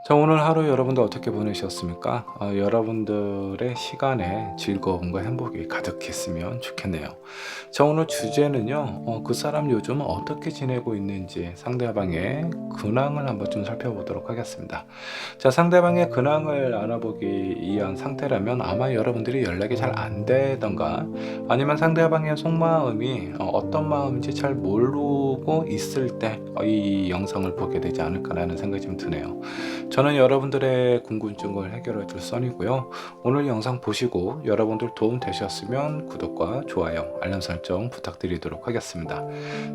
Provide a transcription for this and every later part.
자, 오늘 하루 여러분들 어떻게 보내셨습니까? 여러분들의 시간에 즐거움과 행복이 가득했으면 좋겠네요. 자, 오늘 주제는요, 그 사람 요즘 어떻게 지내고 있는지 상대방의 근황을 한번 좀 살펴보도록 하겠습니다. 자, 상대방의 근황을 알아보기 위한 상태라면 아마 여러분들이 연락이 잘 안 되던가 아니면 상대방의 속마음이 어떤 마음인지 잘 모르고 있을 때 이 영상을 보게 되지 않을까라는 생각이 좀 드네요. 저는 여러분들의 궁금증을 해결해 줄 선이고요. 오늘 영상 보시고 여러분들 도움 되셨으면 구독과 좋아요, 알람 설정 부탁드리도록 하겠습니다.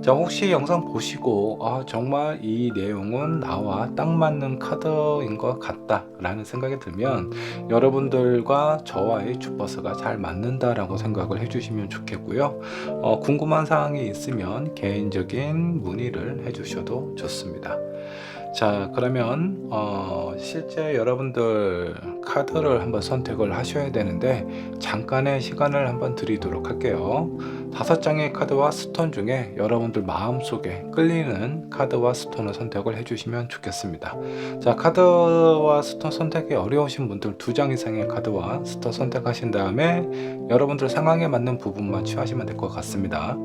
자, 혹시 영상 보시고 정말 이 내용은 나와 딱 맞는 카드인 것 같다 라는 생각이 들면 여러분들과 저와의 주파수가 잘 맞는다라고 생각을 해주시면 좋겠고요. 궁금한 사항이 있으면 개인적인 문의를 해주셔도 좋습니다. 자, 그러면 실제 여러분들 카드를 한번 선택을 하셔야 되는데 잠깐의 시간을 한번 드리도록 할게요. 5장의 카드와 스톤 중에 여러분들 마음속에 끌리는 카드와 스톤을 선택을 해주시면 좋겠습니다. 자, 카드와 스톤 선택이 어려우신 분들 2장 이상의 카드와 스톤 선택하신 다음에 여러분들 상황에 맞는 부분만 취하시면 될 것 같습니다.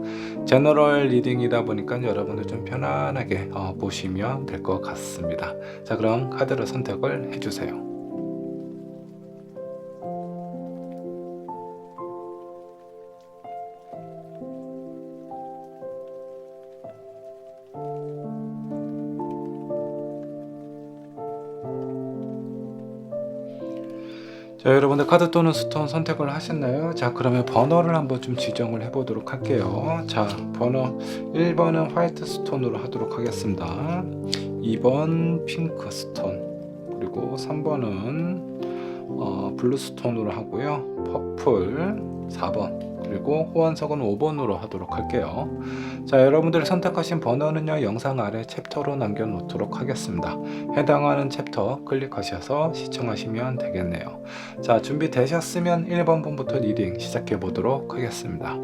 제너럴 리딩이다 보니까 여러분들 좀 편안하게 보시면 될 것 같습니다. 자, 그럼 카드를 선택을 해주세요. 자, 여러분들 카드 또는 스톤 선택을 하셨나요? 자, 그러면 번호를 한번 좀 지정을 해 보도록 할게요. 자, 번호 1번은 화이트 스톤으로 하도록 하겠습니다. 2번 핑크 스톤, 그리고 3번은 블루 스톤으로 하고요. 퍼플 4번, 그리고 호환석은 5번으로 하도록 할게요. 자, 여러분들이 선택하신 번호는요, 영상 아래 챕터로 남겨놓도록 하겠습니다. 해당하는 챕터 클릭하셔서 시청하시면 되겠네요. 자, 준비되셨으면 1번 분부터 리딩 시작해 보도록 하겠습니다.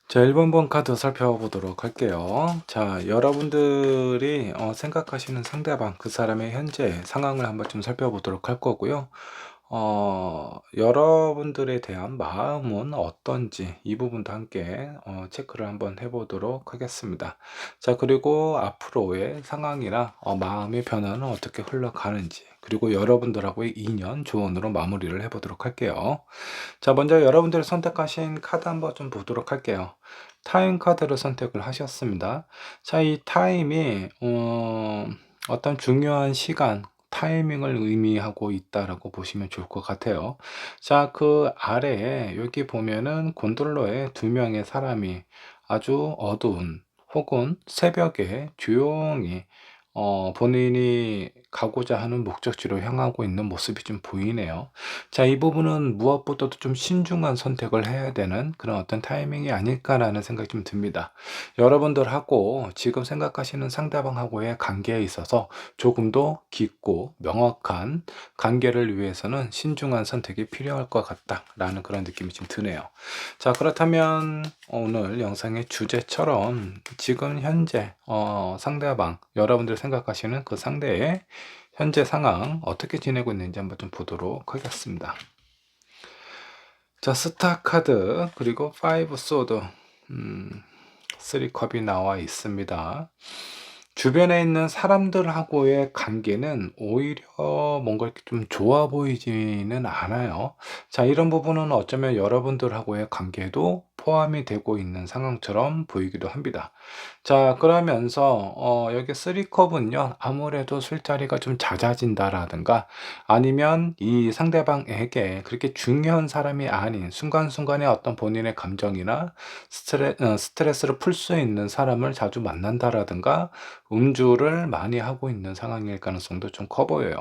자, 1번 번 카드 살펴보도록 할게요. 자, 여러분들이 생각하시는 상대방, 그 사람의 현재 상황을 한번 좀 살펴보도록 할 거고요. 여러분들에 대한 마음은 어떤지 이 부분도 함께 체크를 한번 해보도록 하겠습니다. 자, 그리고 앞으로의 상황이나 마음의 변화는 어떻게 흘러가는지, 그리고 여러분들하고의 인연 조언으로 마무리를 해보도록 할게요. 자, 먼저 여러분들이 선택하신 카드 한번 좀 보도록 할게요. 타임 카드를 선택을 하셨습니다. 자, 이 타임이 어떤 중요한 시간, 타이밍을 의미하고 있다라고 보시면 좋을 것 같아요. 자, 그 아래에 여기 보면은 곤돌로에 2명의 사람이 아주 어두운 혹은 새벽에 조용히 본인이 가고자 하는 목적지로 향하고 있는 모습이 좀 보이네요. 자, 이 부분은 무엇보다도 좀 신중한 선택을 해야 되는 그런 어떤 타이밍이 아닐까라는 생각이 좀 듭니다. 여러분들하고 지금 생각하시는 상대방하고의 관계에 있어서 조금 더 깊고 명확한 관계를 위해서는 신중한 선택이 필요할 것 같다라는 그런 느낌이 좀 드네요. 자, 그렇다면 오늘 영상의 주제처럼 지금 현재 상대방, 여러분들 생각하시는 그 상대의 현재 상황 어떻게 지내고 있는지 한번 좀 보도록 하겠습니다. 자, 스타 카드, 그리고 5 소드, 3컵이 나와 있습니다. 주변에 있는 사람들하고의 관계는 오히려 뭔가 이렇게 좀 좋아 보이지는 않아요. 자, 이런 부분은 어쩌면 여러분들하고의 관계도 포함이 되고 있는 상황처럼 보이기도 합니다. 자, 그러면서 여기 3컵은요, 아무래도 술자리가 좀 잦아진다라든가 아니면 이 상대방에게 그렇게 중요한 사람이 아닌 순간순간의 어떤 본인의 감정이나 스트레스를 풀 수 있는 사람을 자주 만난다라든가 음주를 많이 하고 있는 상황일 가능성도 좀 커 보여요.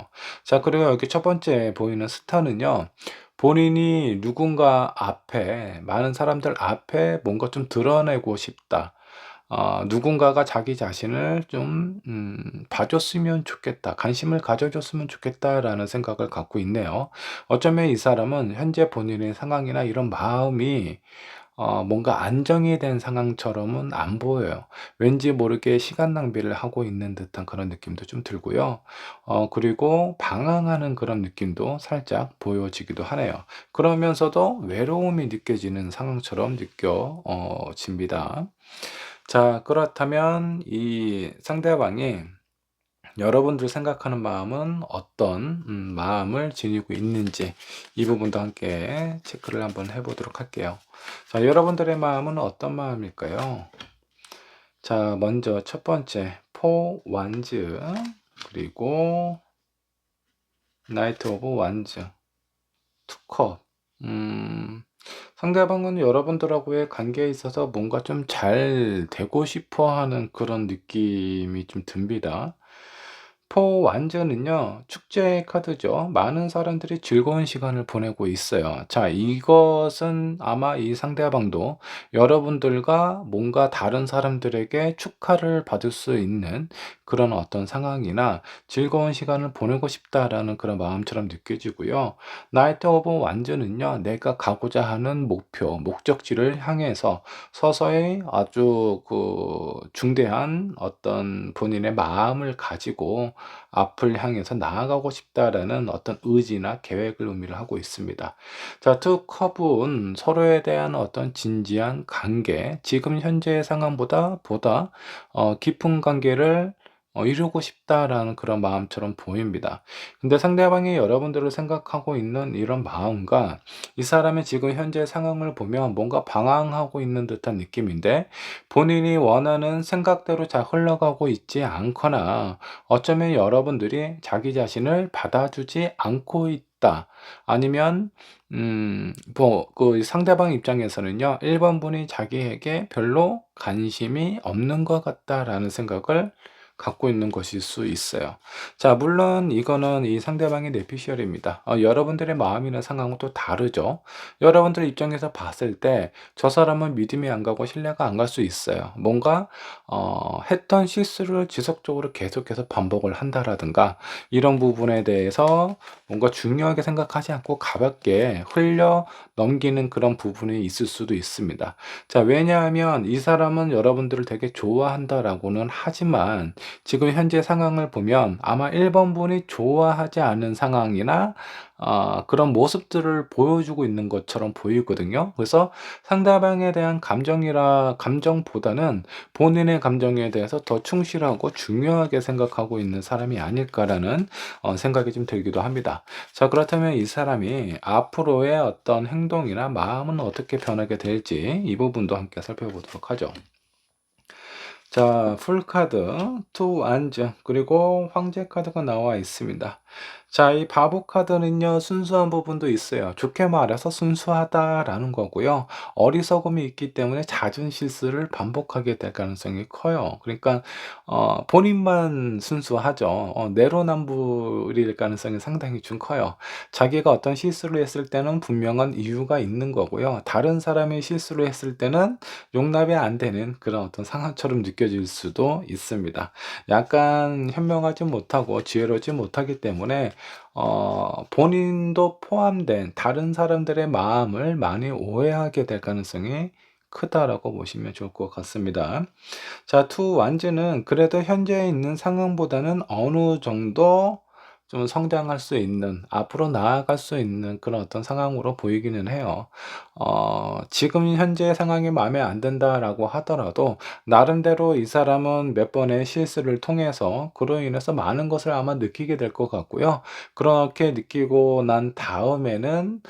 자, 그리고 여기 첫 번째 보이는 스타는요, 본인이 누군가 앞에, 많은 사람들 앞에 뭔가 좀 드러내고 싶다. 누군가가 자기 자신을 좀 봐줬으면 좋겠다, 관심을 가져줬으면 좋겠다라는 생각을 갖고 있네요. 어쩌면 이 사람은 현재 본인의 상황이나 이런 마음이 뭔가 안정이 된 상황처럼은 안 보여요. 왠지 모르게 시간 낭비를 하고 있는 듯한 그런 느낌도 좀 들고요. 그리고 방황하는 그런 느낌도 살짝 보여지기도 하네요. 그러면서도 외로움이 느껴지는 상황처럼 집니다. 자, 그렇다면 이 상대방이 여러분들 생각하는 마음은 어떤 마음을 지니고 있는지, 이 부분도 함께 체크를 한번 해 보도록 할게요. 자, 여러분들의 마음은 어떤 마음일까요? 자, 먼저 첫 번째 포 완즈, 그리고 나이트 오브 완즈, 투컵. 상대방은 여러분들하고의 관계에 있어서 뭔가 좀 잘 되고 싶어 하는 그런 느낌이 좀 듭니다. 포 완전은요, 축제 카드죠. 많은 사람들이 즐거운 시간을 보내고 있어요. 자, 이것은 아마 이 상대방도 여러분들과 뭔가 다른 사람들에게 축하를 받을 수 있는 그런 어떤 상황이나 즐거운 시간을 보내고 싶다라는 그런 마음처럼 느껴지고요. 나이트 오브 완전은요, 내가 가고자 하는 목표, 목적지를 향해서 서서히 아주 중대한 어떤 본인의 마음을 가지고 앞을 향해서 나아가고 싶다라는 어떤 의지나 계획을 의미를 하고 있습니다. 자, 투 컵은 서로에 대한 어떤 진지한 관계, 지금 현재의 상황보다 보다 깊은 관계를 이루고 싶다라는 그런 마음처럼 보입니다. 근데 상대방이 여러분들을 생각하고 있는 이런 마음과 이 사람의 지금 현재 상황을 보면 뭔가 방황하고 있는 듯한 느낌인데, 본인이 원하는 생각대로 잘 흘러가고 있지 않거나 어쩌면 여러분들이 자기 자신을 받아주지 않고 있다. 아니면 그 상대방 입장에서는요, 1번 분이 자기에게 별로 관심이 없는 것 같다라는 생각을 갖고 있는 것일 수 있어요. 자, 물론 이거는 이 상대방의 뇌피셜입니다. 여러분들의 마음이나 상황은 또 다르죠. 여러분들 입장에서 봤을 때 저 사람은 믿음이 안 가고 신뢰가 안 갈 수 있어요. 뭔가 했던 실수를 지속적으로 계속해서 반복을 한다라든가, 이런 부분에 대해서 뭔가 중요하게 생각하지 않고 가볍게 흘려 넘기는 그런 부분이 있을 수도 있습니다. 자, 왜냐하면 이 사람은 여러분들을 되게 좋아한다라고는 하지만 지금 현재 상황을 보면 아마 1번 분이 좋아하지 않은 상황이나 그런 모습들을 보여주고 있는 것처럼 보이거든요. 그래서 상대방에 대한 감정보다는 본인의 감정에 대해서 더 충실하고 중요하게 생각하고 있는 사람이 아닐까라는 생각이 좀 들기도 합니다. 자, 그렇다면 이 사람이 앞으로의 어떤 행동이나 마음은 어떻게 변하게 될지, 이 부분도 함께 살펴보도록 하죠. 자, 풀카드, 투 완즈, 그리고 황제 카드가 나와 있습니다. 자, 이 바보 카드는요, 순수한 부분도 있어요. 좋게 말해서 순수하다라는 거고요. 어리석음이 있기 때문에 잦은 실수를 반복하게 될 가능성이 커요. 그러니까 본인만 순수하죠. 내로남불일 가능성이 상당히 좀 커요. 자기가 어떤 실수를 했을 때는 분명한 이유가 있는 거고요. 다른 사람이 실수를 했을 때는 용납이 안 되는 그런 어떤 상황처럼 느껴질 수도 있습니다. 약간 현명하지 못하고 지혜롭지 못하기 때문에 본인도 포함된 다른 사람들의 마음을 많이 오해하게 될 가능성이 크다라고 보시면 좋을 것 같습니다. 자, 투 완즈는 그래도 현재 있는 상황보다는 어느 정도 좀 성장할 수 있는, 앞으로 나아갈 수 있는 그런 어떤 상황으로 보이기는 해요. 지금 현재 상황이 마음에 안 든다라고 하더라도 나름대로 이 사람은 몇 번의 실수를 통해서 그로 인해서 많은 것을 아마 느끼게 될 것 같고요. 그렇게 느끼고 난 다음에는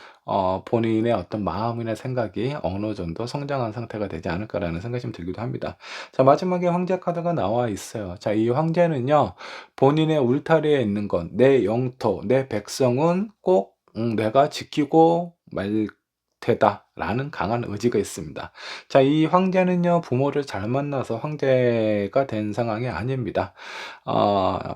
본인의 어떤 마음이나 생각이 어느 정도 성장한 상태가 되지 않을까라는 생각이 좀 들기도 합니다. 자, 마지막에 황제 카드가 나와 있어요. 자, 이 황제는요, 본인의 울타리에 있는 것, 내 영토, 내 백성은 꼭 내가 지키고 말 테다라는 강한 의지가 있습니다. 자, 이 황제는요, 부모를 잘 만나서 황제가 된 상황이 아닙니다.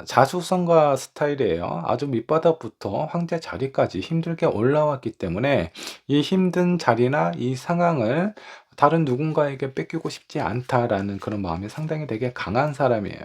자수성가 스타일이에요. 아주 밑바닥부터 황제 자리까지 힘들게 올라왔기 때문에 이 힘든 자리나 이 상황을 다른 누군가에게 뺏기고 싶지 않다라는 그런 마음이 상당히 되게 강한 사람이에요.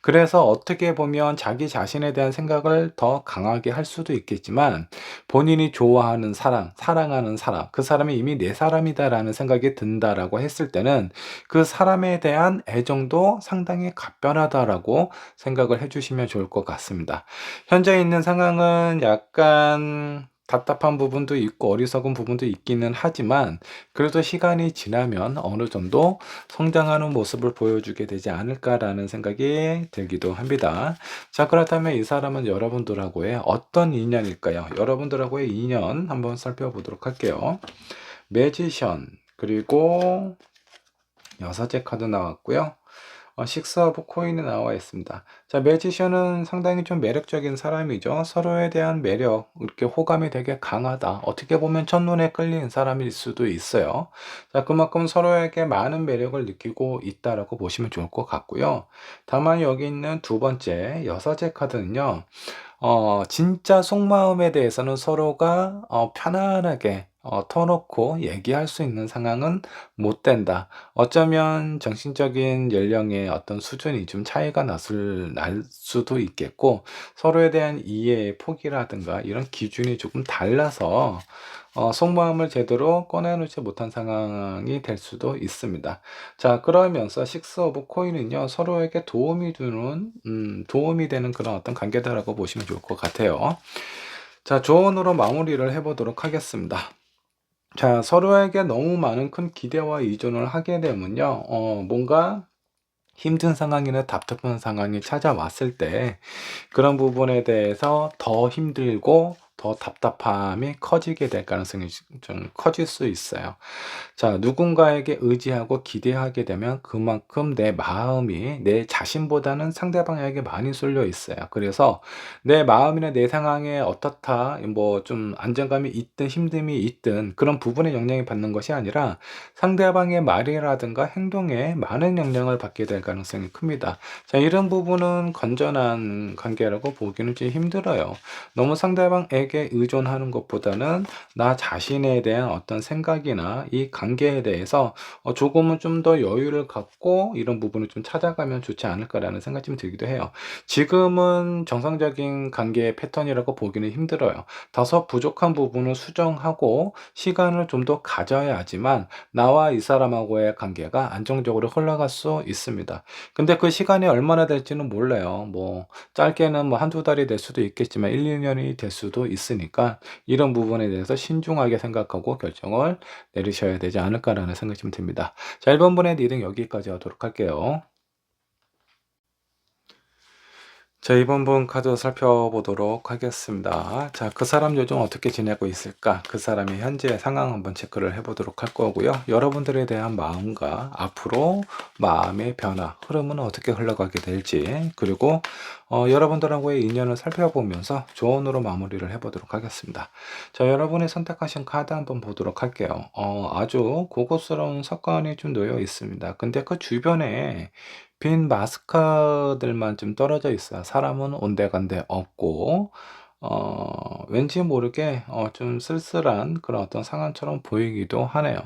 그래서 어떻게 보면 자기 자신에 대한 생각을 더 강하게 할 수도 있겠지만 본인이 좋아하는 사람, 사랑하는 사람, 그 사람이 이미 내 사람이다라는 생각이 든다라고 했을 때는 그 사람에 대한 애정도 상당히 각별하다라고 생각을 해주시면 좋을 것 같습니다. 현재 있는 상황은 약간 답답한 부분도 있고 어리석은 부분도 있기는 하지만 그래도 시간이 지나면 어느 정도 성장하는 모습을 보여주게 되지 않을까라는 생각이 들기도 합니다. 자, 그렇다면 이 사람은 여러분들하고의 어떤 인연일까요? 여러분들하고의 인연 한번 살펴보도록 할게요. 매지션, 그리고 여섯째 카드 나왔고요. 식스 오브 코인이 나와 있습니다. 자, 매지션은 상당히 좀 매력적인 사람이죠. 서로에 대한 매력, 이렇게 호감이 되게 강하다. 어떻게 보면 첫눈에 끌린 사람일 수도 있어요. 자, 그만큼 서로에게 많은 매력을 느끼고 있다라고 보시면 좋을 것 같고요. 다만 여기 있는 두 번째, 여섯째 카드는요. 진짜 속마음에 대해서는 서로가 편안하게 터놓고 얘기할 수 있는 상황은 못 된다. 어쩌면 정신적인 연령의 어떤 수준이 좀 차이가 날 수도 있겠고, 서로에 대한 이해의 폭이라든가 이런 기준이 조금 달라서 속마음을 제대로 꺼내놓지 못한 상황이 될 수도 있습니다. 자, 그러면서 식스 오브 코인은요, 서로에게 도움이 되는 그런 어떤 관계다라고 보시면 좋을 것 같아요. 자, 조언으로 마무리를 해보도록 하겠습니다. 자, 서로에게 너무 많은 큰 기대와 의존을 하게 되면요, 뭔가 힘든 상황이나 답답한 상황이 찾아왔을 때 그런 부분에 대해서 더 힘들고 더 답답함이 커지게 될 가능성이 좀 커질 수 있어요. 자, 누군가에게 의지하고 기대하게 되면 그만큼 내 마음이 내 자신보다는 상대방에게 많이 쏠려 있어요. 그래서 내 마음이나 내 상황에 어떻다, 뭐 좀 안정감이 있든 힘듦이 있든 그런 부분에 영향을 받는 것이 아니라 상대방의 말이라든가 행동에 많은 영향을 받게 될 가능성이 큽니다. 자, 이런 부분은 건전한 관계라고 보기는 좀 힘들어요. 너무 상대방에게 의존하는 것보다는 나 자신에 대한 어떤 생각이나 이 관계에 대해서 조금은 좀 더 여유를 갖고 이런 부분을 좀 찾아가면 좋지 않을까라는 생각이 좀 들기도 해요. 지금은 정상적인 관계의 패턴이라고 보기는 힘들어요. 다소 부족한 부분을 수정하고 시간을 좀 더 가져야지만 나와 이 사람하고의 관계가 안정적으로 흘러갈 수 있습니다. 근데 그 시간이 얼마나 될지는 몰라요. 뭐 짧게는 뭐 한두 달이 될 수도 있겠지만 1, 2년이 될 수도 있으니까 이런 부분에 대해서 신중하게 생각하고 결정을 내리셔야 되지 않을까라는 생각이 좀 듭니다. 자, 1번 분의 리딩 여기까지 하도록 할게요. 자, 이번 분 카드 살펴보도록 하겠습니다. 자, 그 사람 요즘 어떻게 지내고 있을까? 그 사람의 현재 상황 한번 체크를 해보도록 할 거고요. 여러분들에 대한 마음과 앞으로 마음의 변화, 흐름은 어떻게 흘러가게 될지, 그리고 여러분들하고의 인연을 살펴보면서 조언으로 마무리를 해보도록 하겠습니다. 자, 여러분이 선택하신 카드 한번 보도록 할게요. 아주 고급스러운 석관이 좀 놓여 있습니다. 근데 그 주변에 빈 마스크들만 좀 떨어져 있어요. 사람은 온데간데 없고, 왠지 모르게 좀 쓸쓸한 그런 어떤 상황처럼 보이기도 하네요.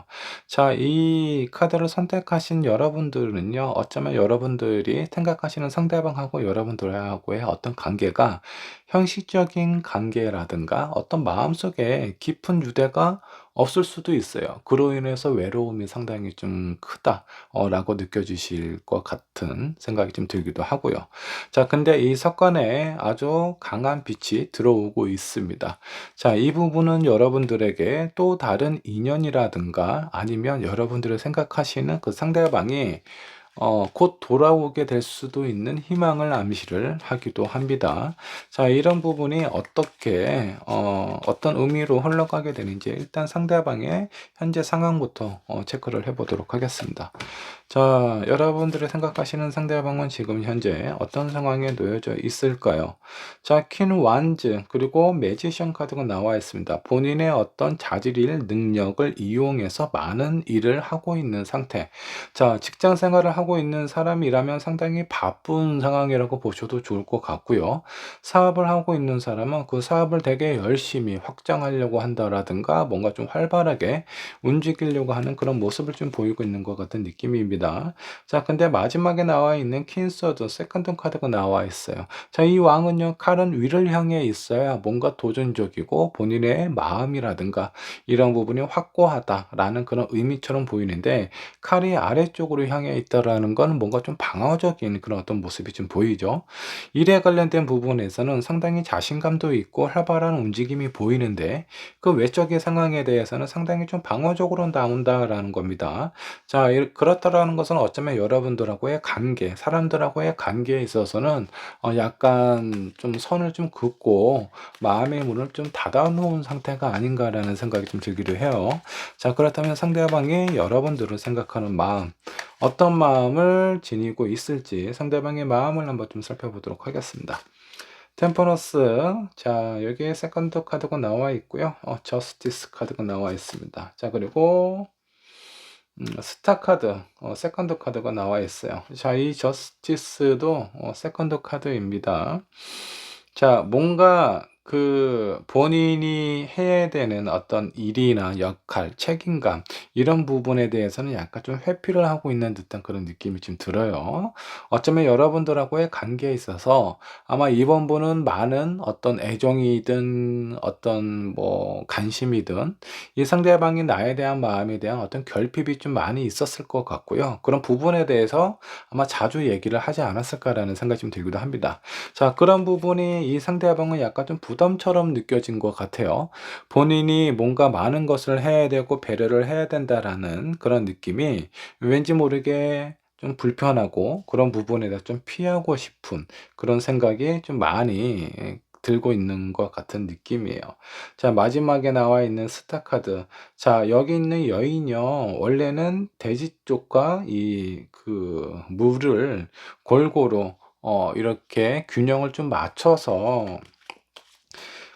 자, 이 카드를 선택하신 여러분들은요, 어쩌면 여러분들이 생각하시는 상대방하고 여러분들하고의 어떤 관계가 형식적인 관계라든가 어떤 마음속에 깊은 유대가 없을 수도 있어요. 그로 인해서 외로움이 상당히 좀 크다. 라고 느껴지실 것 같은 생각이 좀 들기도 하고요. 자, 근데 이 석관에 아주 강한 빛이 들어오고 있습니다. 자, 이 부분은 여러분들에게 또 다른 인연이라든가 아니면 여러분들이 생각하시는 그 상대방이 곧 돌아오게 될 수도 있는 희망을 암시를 하기도 합니다. 자, 이런 부분이 어떻게, 어떤 의미로 흘러가게 되는지 일단 상대방의 현재 상황부터 체크를 해보도록 하겠습니다. 자, 여러분들이 생각하시는 상대방은 지금 현재 어떤 상황에 놓여져 있을까요? 자, 퀸 완즈 그리고 매지션 카드가 나와 있습니다. 본인의 어떤 자질일 능력을 이용해서 많은 일을 하고 있는 상태. 자, 직장 생활을 하고 있는 사람이라면 상당히 바쁜 상황이라고 보셔도 좋을 것 같고요. 사업을 하고 있는 사람은 그 사업을 되게 열심히 확장하려고 한다라든가 뭔가 좀 활발하게 움직이려고 하는 그런 모습을 좀 보이고 있는 것 같은 느낌입니다. 자, 근데 마지막에 나와 있는 퀸서드 세컨드 카드가 나와 있어요. 자, 이 왕은요, 칼은 위를 향해 있어야 뭔가 도전적이고 본인의 마음이라든가 이런 부분이 확고하다라는 그런 의미처럼 보이는데, 칼이 아래쪽으로 향해 있다라는 건 뭔가 좀 방어적인 그런 어떤 모습이 좀 보이죠. 일에 관련된 부분에서는 상당히 자신감도 있고 활발한 움직임이 보이는데, 그 외적의 상황에 대해서는 상당히 좀 방어적으로 나온다라는 겁니다. 자, 그렇다라는 것은 어쩌면 여러분들하고의 관계, 사람들하고의 관계에 있어서는 약간 좀 선을 좀 긋고 마음의 문을 좀 닫아 놓은 상태가 아닌가라는 생각이 좀 들기도 해요. 자, 그렇다면 상대방이 여러분들을 생각하는 마음, 어떤 마음을 지니고 있을지 상대방의 마음을 한번 좀 살펴보도록 하겠습니다. 템퍼런스, 자, 여기에 세컨드 카드가 나와 있고요. 저스티스 카드가 나와 있습니다. 자, 그리고 스타 카드, 세컨드 카드가 나와 있어요. 자, 이 저스티스도 세컨드 카드입니다. 자, 뭔가 그 본인이 해야 되는 어떤 일이나 역할, 책임감 이런 부분에 대해서는 약간 좀 회피를 하고 있는 듯한 그런 느낌이 좀 들어요. 어쩌면 여러분들하고의 관계에 있어서 아마 이번 분은 많은 어떤 애정이든 어떤 뭐 관심이든 이 상대방이 나에 대한 마음에 대한 어떤 결핍이 좀 많이 있었을 것 같고요. 그런 부분에 대해서 아마 자주 얘기를 하지 않았을까라는 생각이 좀 들기도 합니다. 자, 그런 부분이 이 상대방은 약간 좀 부담처럼 느껴진 것 같아요. 본인이 뭔가 많은 것을 해야 되고 배려를 해야 된다라는 그런 느낌이 왠지 모르게 좀 불편하고 그런 부분에 대해서 좀 피하고 싶은 그런 생각이 좀 많이 들고 있는 것 같은 느낌이에요. 자, 마지막에 나와 있는 스타 카드. 자, 여기 있는 여인이요. 원래는 돼지 쪽과 이 그 물을 골고루 이렇게 균형을 좀 맞춰서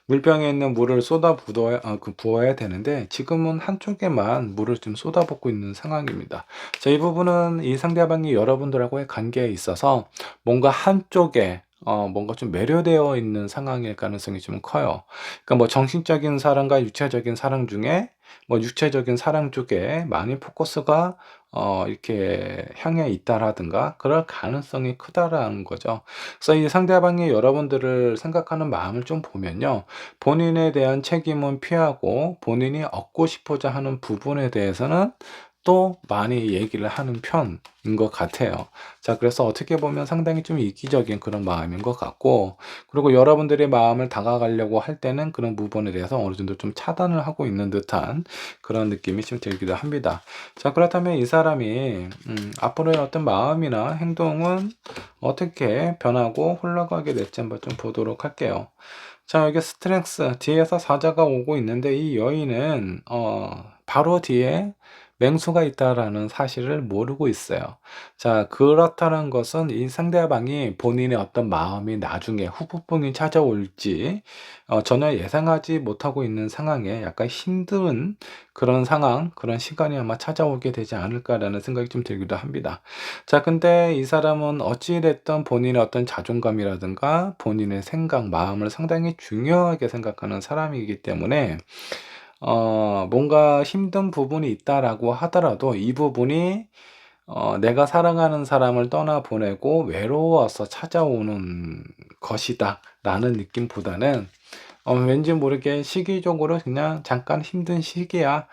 물병에 있는 물을 부어야 되는데 지금은 한쪽에만 물을 좀 쏟아붓고 있는 상황입니다. 자, 이 부분은 이 상대방이 여러분들하고의 관계에 있어서 뭔가 한쪽에 뭔가 좀 매료되어 있는 상황일 가능성이 좀 커요. 그러니까 뭐 정신적인 사랑과 육체적인 사랑 중에 뭐 육체적인 사랑 쪽에 많이 포커스가 이렇게 향해 있다라든가 그럴 가능성이 크다라는 거죠. 그래서 이 상대방이 여러분들을 생각하는 마음을 좀 보면요. 본인에 대한 책임은 피하고 본인이 얻고 싶어자 하는 부분에 대해서는 또 많이 얘기를 하는 편인 것 같아요. 자, 그래서 어떻게 보면 상당히 좀 이기적인 그런 마음인 것 같고, 그리고 여러분들의 마음을 다가가려고 할 때는 그런 부분에 대해서 어느 정도 좀 차단을 하고 있는 듯한 그런 느낌이 좀 들기도 합니다. 자, 그렇다면 이 사람이 앞으로의 어떤 마음이나 행동은 어떻게 변하고 흘러가게 될지 한번 좀 보도록 할게요. 자, 여기 스트렝스 뒤에서 사자가 오고 있는데 이 여인은 바로 뒤에 맹수가 있다라는 사실을 모르고 있어요. 자, 그렇다는 것은 이 상대방이 본인의 어떤 마음이 나중에 후폭풍이 찾아올지 전혀 예상하지 못하고 있는 상황에 약간 힘든 그런 상황, 그런 시간이 아마 찾아오게 되지 않을까라는 생각이 좀 들기도 합니다. 자, 근데 이 사람은 어찌 됐든 본인의 어떤 자존감이라든가 본인의 생각, 마음을 상당히 중요하게 생각하는 사람이기 때문에 뭔가 힘든 부분이 있다라고 하더라도 이 부분이 내가 사랑하는 사람을 떠나보내고 외로워서 찾아오는 것이다라는 느낌보다는 왠지 모르게 시기적으로 그냥 '잠깐 힘든 시기야.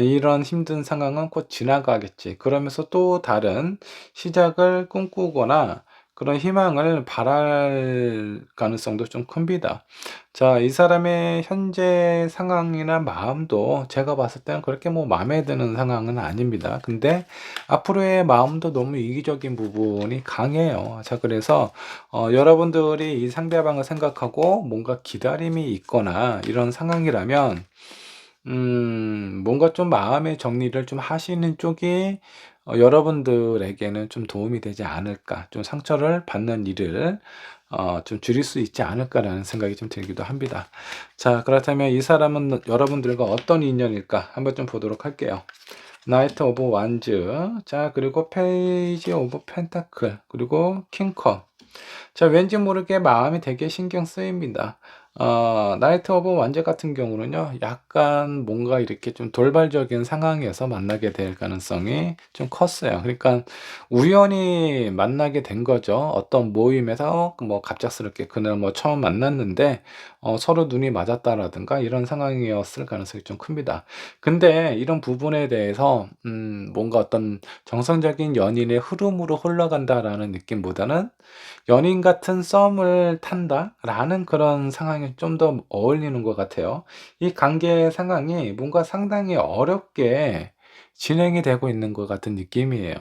이런 힘든 상황은 곧 지나가겠지.' 그러면서 또 다른 시작을 꿈꾸거나 그런 희망을 바랄 가능성도 좀 큽니다. 자, 이 사람의 현재 상황이나 마음도 제가 봤을 때는 그렇게 뭐 마음에 드는 상황은 아닙니다. 근데 앞으로의 마음도 너무 이기적인 부분이 강해요. 자, 그래서 여러분들이 이 상대방을 생각하고 뭔가 기다림이 있거나 이런 상황이라면 뭔가 좀 마음의 정리를 좀 하시는 쪽이 여러분들에게는 좀 도움이 되지 않을까, 좀 상처를 받는 일을 좀 줄일 수 있지 않을까라는 생각이 좀 들기도 합니다. 자, 그렇다면 이 사람은 여러분들과 어떤 인연일까 한번 좀 보도록 할게요. 나이트 오브 완즈, 자, 그리고 페이지 오브 펜타클, 그리고 킹컵. 자, 왠지 모르게 마음이 되게 신경 쓰입니다. 나이트 오브 완즈 같은 경우는요, 약간 뭔가 이렇게 좀 돌발적인 상황에서 만나게 될 가능성이 좀 컸어요. 그러니까 우연히 만나게 된 거죠. 어떤 모임에서 뭐 갑작스럽게 그날 뭐 처음 만났는데 서로 눈이 맞았다라든가 이런 상황이었을 가능성이 좀 큽니다. 근데 이런 부분에 대해서 뭔가 어떤 정상적인 연인의 흐름으로 흘러간다라는 느낌보다는 연인 같은 썸을 탄다라는 그런 상황이 좀 더 어울리는 것 같아요. 이 관계 상황이 뭔가 상당히 어렵게 진행이 되고 있는 것 같은 느낌이에요.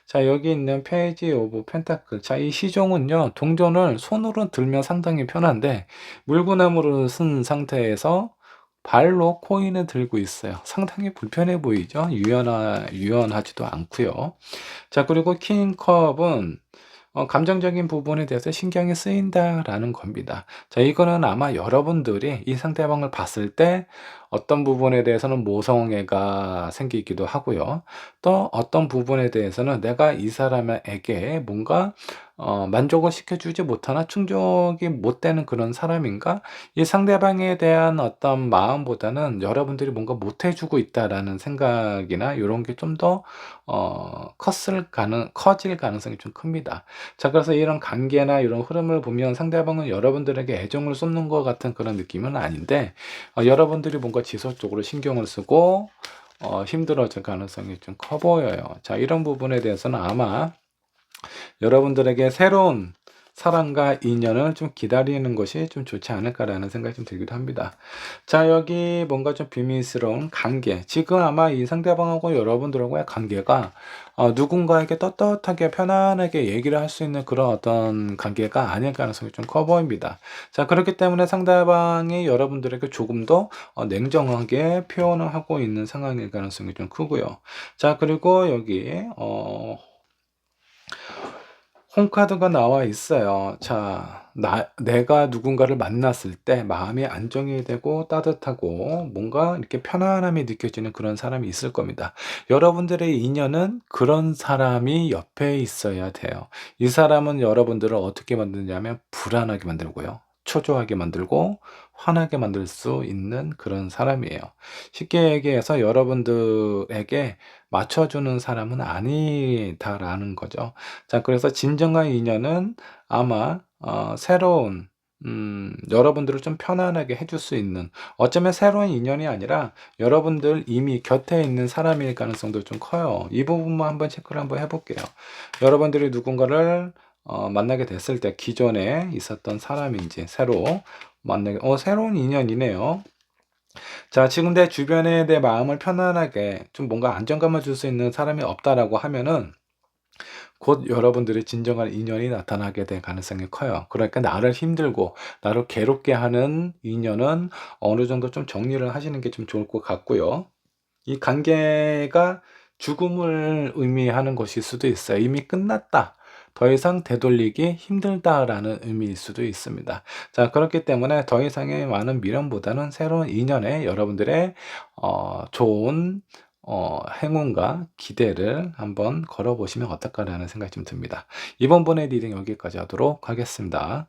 자, 여기 있는 페이지 오브 펜타클. 자, 이 시종은요, 동전을 손으로 들면 상당히 편한데, 물구나무를 쓴 상태에서 발로 코인을 들고 있어요. 상당히 불편해 보이죠? 유연하지도 않고요. 자, 그리고 킹컵은 감정적인 부분에 대해서 신경이 쓰인다라는 겁니다. 자, 이거는 아마 여러분들이 이 상대방을 봤을 때 어떤 부분에 대해서는 모성애가 생기기도 하고요. 또 어떤 부분에 대해서는 내가 이 사람에게 뭔가 만족을 시켜주지 못하나 충족이 못 되는 그런 사람인가? 이 상대방에 대한 어떤 마음보다는 여러분들이 뭔가 못 해주고 있다라는 생각이나 이런 게 좀 더 커질 가능성이 좀 큽니다. 자, 그래서 이런 관계나 이런 흐름을 보면 상대방은 여러분들에게 애정을 쏟는 것 같은 그런 느낌은 아닌데, 여러분들이 뭔가 지속적으로 신경을 쓰고 힘들어질 가능성이 좀 커 보여요. 자, 이런 부분에 대해서는 아마 여러분들에게 새로운 사랑과 인연을 좀 기다리는 것이 좀 좋지 않을까라는 생각이 좀 들기도 합니다. 자, 여기 뭔가 좀 비밀스러운 관계. 지금 아마 이 상대방하고 여러분들하고의 관계가 누군가에게 떳떳하게 편안하게 얘기를 할 수 있는 그런 어떤 관계가 아닐 가능성이 좀 커 보입니다. 자, 그렇기 때문에 상대방이 여러분들에게 조금 더 냉정하게 표현을 하고 있는 상황일 가능성이 좀 크고요. 자, 그리고 여기 홈카드가 나와 있어요. 자, 내가 누군가를 만났을 때 마음이 안정이 되고 따뜻하고 뭔가 이렇게 편안함이 느껴지는 그런 사람이 있을 겁니다. 여러분들의 인연은 그런 사람이 옆에 있어야 돼요. 이 사람은 여러분들을 어떻게 만드냐면 불안하게 만들고요. 초조하게 만들고 화나게 만들 수 있는 그런 사람이에요. 쉽게 얘기해서 여러분들에게 맞춰주는 사람은 아니다라는 거죠. 자, 그래서 진정한 인연은 아마 새로운 여러분들을 좀 편안하게 해줄 수 있는, 어쩌면 새로운 인연이 아니라 여러분들 이미 곁에 있는 사람일 가능성도 좀 커요. 이 부분만 한번 체크를 한번 해볼게요. 여러분들이 누군가를 만나게 됐을 때 기존에 있었던 사람인지 새로 만나게 새로운 인연이네요. 자, 지금 내 주변에 내 마음을 편안하게 좀 뭔가 안정감을 줄 수 있는 사람이 없다라고 하면은 곧 여러분들의 진정한 인연이 나타나게 될 가능성이 커요. 그러니까 나를 힘들고 나를 괴롭게 하는 인연은 어느 정도 좀 정리를 하시는 게 좀 좋을 것 같고요. 이 관계가 죽음을 의미하는 것일 수도 있어요. 이미 끝났다. 더 이상 되돌리기 힘들다라는 의미일 수도 있습니다. 자, 그렇기 때문에 더 이상의 많은 미련보다는 새로운 인연에 여러분들의 좋은 행운과 기대를 한번 걸어보시면 어떨까라는 생각이 좀 듭니다. 이번 번의 리딩 여기까지 하도록 하겠습니다.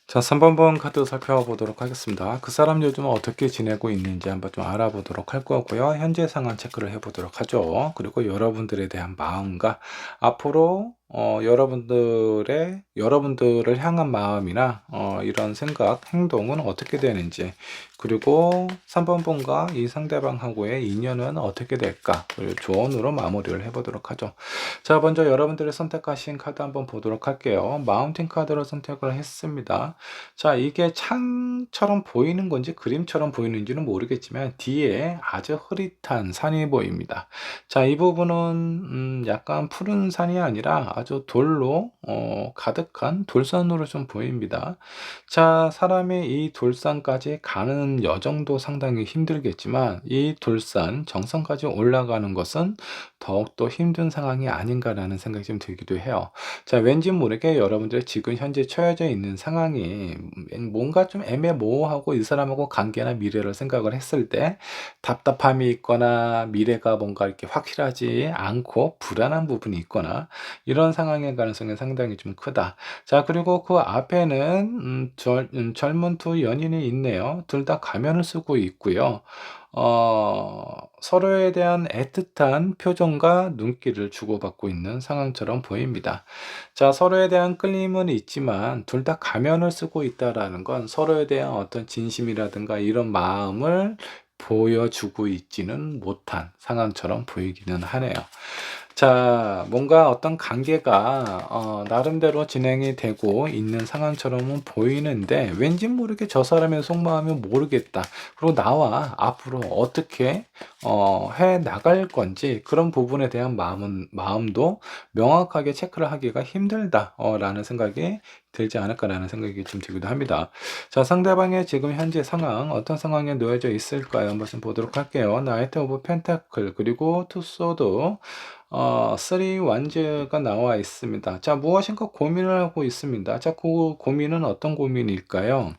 자, 3번 카드 살펴보도록 하겠습니다. 그 사람 요즘 어떻게 지내고 있는지 한번 좀 알아보도록 할 거고요. 현재 상황 체크를 해보도록 하죠. 그리고 여러분들에 대한 마음과 앞으로 여러분들을 향한 마음이나 이런 생각, 행동은 어떻게 되는지, 그리고 3번 분과 이 상대방하고의 인연은 어떻게 될까, 그리고 조언으로 마무리를 해보도록 하죠. 자, 먼저 여러분들이 선택하신 카드 한번 보도록 할게요. 마운틴 카드를 선택을 했습니다. 자, 이게 창처럼 보이는 건지 그림처럼 보이는지는 모르겠지만 뒤에 아주 흐릿한 산이 보입니다. 자, 이 부분은 약간 푸른 산이 아니라 아주 돌로 가득한 돌산으로 좀 보입니다. 자, 사람이 이 돌산까지 가는 여정도 상당히 힘들겠지만 이 돌산 정상까지 올라가는 것은 더욱더 힘든 상황이 아닌가라는 생각이 좀 들기도 해요. 자, 왠지 모르게 여러분들 지금 현재 처해져 있는 상황이 뭔가 좀 애매모호하고 이 사람하고 관계나 미래를 생각을 했을 때 답답함이 있거나 미래가 뭔가 이렇게 확실하지 않고 불안한 부분이 있거나 이런 상황의 가능성이 상당히 좀 크다. 자, 그리고 그 앞에는 젊은 두 연인이 있네요. 둘 다 가면을 쓰고 있고요. 서로에 대한 애틋한 표정과 눈길을 주고받고 있는 상황처럼 보입니다. 자, 서로에 대한 끌림은 있지만 둘 다 가면을 쓰고 있다라는 건 서로에 대한 어떤 진심이라든가 이런 마음을 보여주고 있지는 못한 상황처럼 보이기는 하네요. 자, 뭔가 어떤 관계가 나름대로 진행이 되고 있는 상황처럼은 보이는데 왠지 모르게 저 사람의 속마음을 모르겠다. 그리고 나와 앞으로 어떻게 해 나갈 건지 그런 부분에 대한 마음도 명확하게 체크를 하기가 힘들다. 라는 생각이 들지 않을까라는 생각이 좀 들기도 합니다. 자, 상대방의 지금 현재 상황 어떤 상황에 놓여져 있을까요? 한번 좀 보도록 할게요. 나이트 오브 펜타클 그리고 투 소드 쓰리 완즈가 나와 있습니다. 자, 무엇인가 고민을 하고 있습니다. 자, 그 고민은 어떤 고민일까요?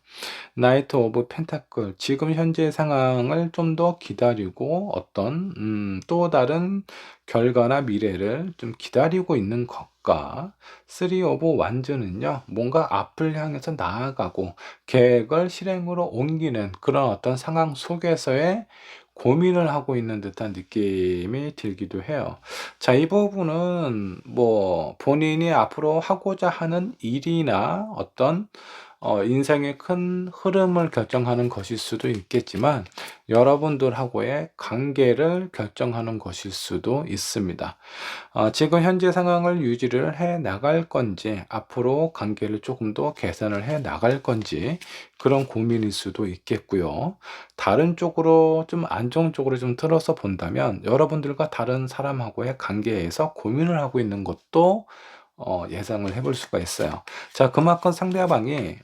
나이트 오브 펜타클 지금 현재 상황을 좀 더 기다리고 어떤 또 다른 결과나 미래를 좀 기다리고 있는 것과 쓰리 오브 완즈는요 뭔가 앞을 향해서 나아가고 계획을 실행으로 옮기는 그런 어떤 상황 속에서의 고민을 하고 있는 듯한 느낌이 들기도 해요. 자, 이 부분은 뭐 본인이 앞으로 하고자 하는 일이나 어떤 인생의 큰 흐름을 결정하는 것일 수도 있겠지만 여러분들하고의 관계를 결정하는 것일 수도 있습니다. 지금 현재 상황을 유지를 해 나갈 건지 앞으로 관계를 조금 더 개선을 해 나갈 건지 그런 고민일 수도 있겠고요. 다른 쪽으로 좀 안정적으로 좀 틀어서 본다면 여러분들과 다른 사람하고의 관계에서 고민을 하고 있는 것도 예상을 해볼 수가 있어요. 자, 그만큼 상대방이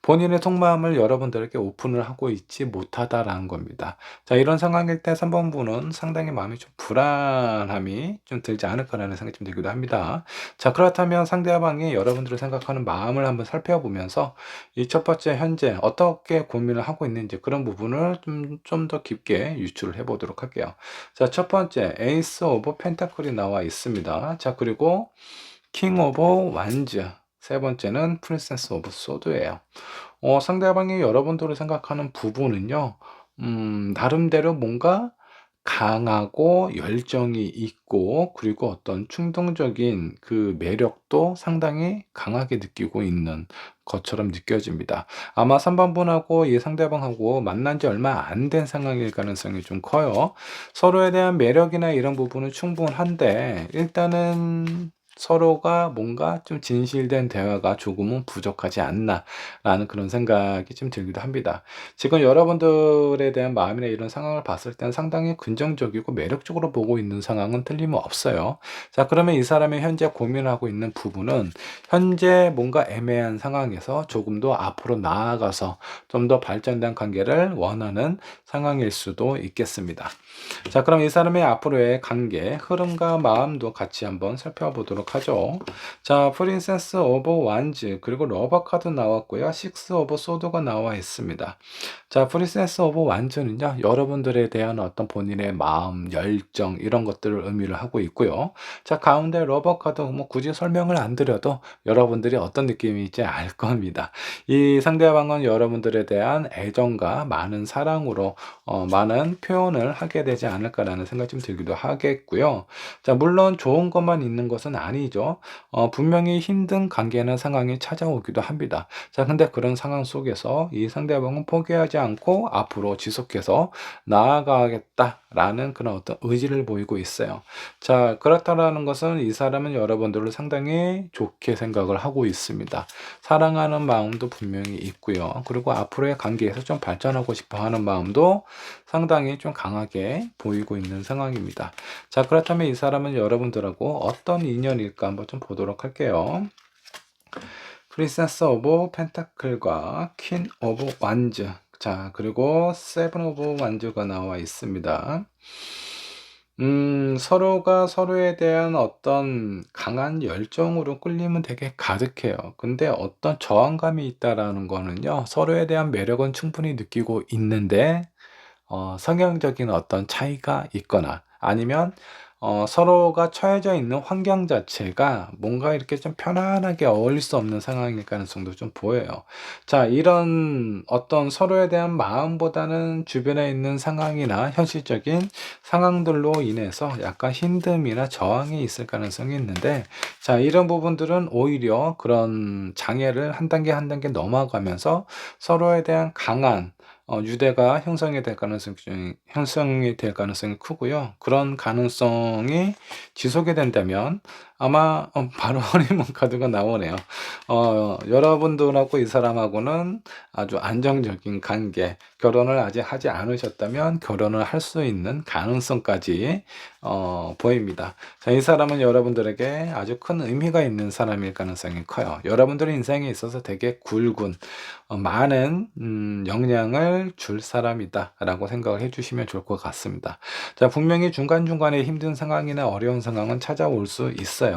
본인의 속마음을 여러분들에게 오픈을 하고 있지 못하다라는 겁니다. 자, 이런 상황일 때 3번 분은 상당히 마음이 좀 불안함이 좀 들지 않을까라는 생각이 좀 들기도 합니다. 자, 그렇다면 상대방이 여러분들을 생각하는 마음을 한번 살펴보면서 이 첫 번째 현재 어떻게 고민을 하고 있는지 그런 부분을 좀 더 깊게 유추를 해 보도록 할게요. 자, 첫 번째 에이스 오브 펜타클이 나와 있습니다. 자, 그리고 킹 오브 완즈 세 번째는 프린세스 오브 소드예요. 상대방이 여러분들을 생각하는 부분은요. 나름대로 뭔가 강하고 열정이 있고 그리고 어떤 충동적인 그 매력도 상당히 강하게 느끼고 있는 것처럼 느껴집니다. 아마 3번 분하고 이 상대방하고 만난 지 얼마 안 된 상황일 가능성이 좀 커요. 서로에 대한 매력이나 이런 부분은 충분한데 일단은 서로가 뭔가 좀 진실된 대화가 조금은 부족하지 않나라는 그런 생각이 좀 들기도 합니다. 지금 여러분들에 대한 마음이나 이런 상황을 봤을 땐 상당히 긍정적이고 매력적으로 보고 있는 상황은 틀림없어요. 자, 그러면 이 사람이 현재 고민하고 있는 부분은 현재 뭔가 애매한 상황에서 조금 더 앞으로 나아가서 좀 더 발전된 관계를 원하는 상황일 수도 있겠습니다. 자, 그럼 이 사람의 앞으로의 관계, 흐름과 마음도 같이 한번 살펴보도록 하죠. 자, 프린세스 오브 완즈, 그리고 러버 카드 나왔고요. 식스 오브 소드가 나와 있습니다. 자, 프린세스 오브 완즈는요, 여러분들에 대한 어떤 본인의 마음, 열정, 이런 것들을 의미를 하고 있고요. 자, 가운데 러버 카드, 뭐 굳이 설명을 안 드려도 여러분들이 어떤 느낌인지 알 겁니다. 이 상대방은 여러분들에 대한 애정과 많은 사랑으로 많은 표현을 하게 되지 않을까라는 생각이 좀 들기도 하겠고요. 자, 물론 좋은 것만 있는 것은 아니죠. 분명히 힘든 관계나 상황이 찾아오기도 합니다. 자, 근데 그런 상황 속에서 이 상대방은 포기하지 않고 앞으로 지속해서 나아가겠다라는 그런 어떤 의지를 보이고 있어요. 자, 그렇다라는 것은 이 사람은 여러분들을 상당히 좋게 생각을 하고 있습니다. 사랑하는 마음도 분명히 있고요. 그리고 앞으로의 관계에서 좀 발전하고 싶어 하는 마음도 상당히 좀 강하게 보이고 있는 상황입니다. 자, 그렇다면 이 사람은 여러분들하고 어떤 인연일까 한번 좀 보도록 할게요. 프린세스 오브 펜타클과 퀸 오브 완즈, 자, 그리고 세븐 오브 완즈가 나와 있습니다. 서로가 서로에 대한 어떤 강한 열정으로 끌림은 되게 가득해요. 근데 어떤 저항감이 있다라는 거는요, 서로에 대한 매력은 충분히 느끼고 있는데, 성향적인 어떤 차이가 있거나 아니면 서로가 처해져 있는 환경 자체가 뭔가 이렇게 좀 편안하게 어울릴 수 없는 상황일 가능성도 좀 보여요. 자, 이런 어떤 서로에 대한 마음보다는 주변에 있는 상황이나 현실적인 상황들로 인해서 약간 힘듦이나 저항이 있을 가능성이 있는데, 자, 이런 부분들은 오히려 그런 장애를 한 단계 한 단계 넘어가면서 서로에 대한 강한 유대가 형성이 될 가능성이 크고요. 그런 가능성이 지속이 된다면 아마 바로 허니문 카드가 나오네요. 여러분들하고 이 사람하고는 아주 안정적인 관계, 결혼을 아직 하지 않으셨다면 결혼을 할 수 있는 가능성까지 보입니다. 자, 이 사람은 여러분들에게 아주 큰 의미가 있는 사람일 가능성이 커요. 여러분들의 인생에 있어서 되게 굵은 많은 영향을 줄 사람이다 라고 생각을 해주시면 좋을 것 같습니다. 자, 분명히 중간중간에 힘든 상황이나 어려운 상황은 찾아올 수 있어요.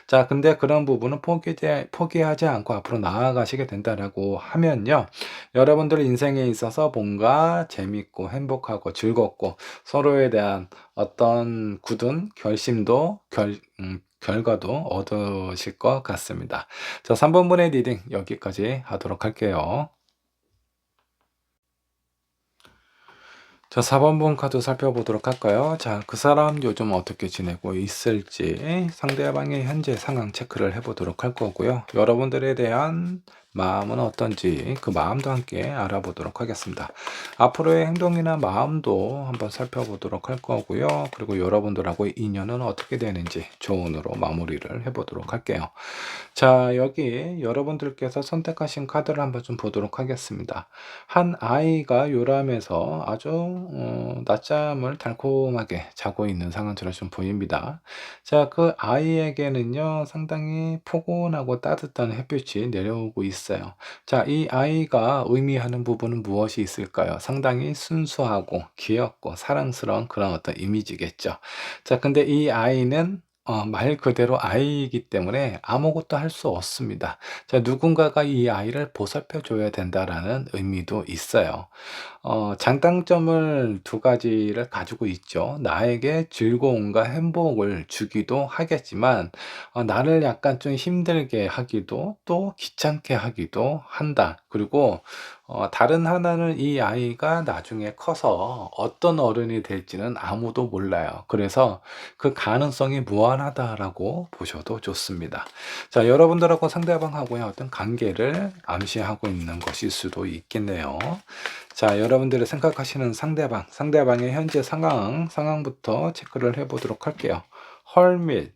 자, 근데 그런 부분은 포기하지 않고 앞으로 나아가시게 된다라고 하면요, 여러분들 인생에 있어서 뭔가 재밌고 행복하고 즐겁고 서로에 대한 어떤 굳은 결심도 결과도 얻으실 것 같습니다. 자, 3번분의 리딩 여기까지 하도록 할게요. 자, 4번분 카드 살펴보도록 할까요? 자, 그 사람 요즘 어떻게 지내고 있을지 상대방의 현재 상황 체크를 해보도록 할 거고요. 여러분들에 대한 마음은 어떤지 그 마음도 함께 알아보도록 하겠습니다. 앞으로의 행동이나 마음도 한번 살펴보도록 할 거고요. 그리고 여러분들하고의 인연은 어떻게 되는지 조언으로 마무리를 해보도록 할게요. 자, 여기 여러분들께서 선택하신 카드를 한번 좀 보도록 하겠습니다. 한 아이가 요람에서 아주 낮잠을 달콤하게 자고 있는 상황처럼 좀 보입니다. 자, 그 아이에게는요, 상당히 포근하고 따뜻한 햇빛이 내려오고 있어요. 자, 이 아이가 의미하는 부분은 무엇이 있을까요? 상당히 순수하고 귀엽고 사랑스러운 그런 어떤 이미지겠죠. 자, 근데 이 아이는 말 그대로 아이이기 때문에 아무것도 할 수 없습니다. 자, 누군가가 이 아이를 보살펴 줘야 된다라는 의미도 있어요. 장단점을 두 가지를 가지고 있죠. 나에게 즐거움과 행복을 주기도 하겠지만, 나를 약간 좀 힘들게 하기도 또 귀찮게 하기도 한다. 그리고 다른 하나는 이 아이가 나중에 커서 어떤 어른이 될지는 아무도 몰라요. 그래서 그 가능성이 무한하다라고 보셔도 좋습니다. 자, 여러분들하고 상대방하고의 어떤 관계를 암시하고 있는 것일 수도 있겠네요. 자, 여러분들이 생각하시는 상대방의 현재 상황부터 체크를 해보도록 할게요. 헐밋,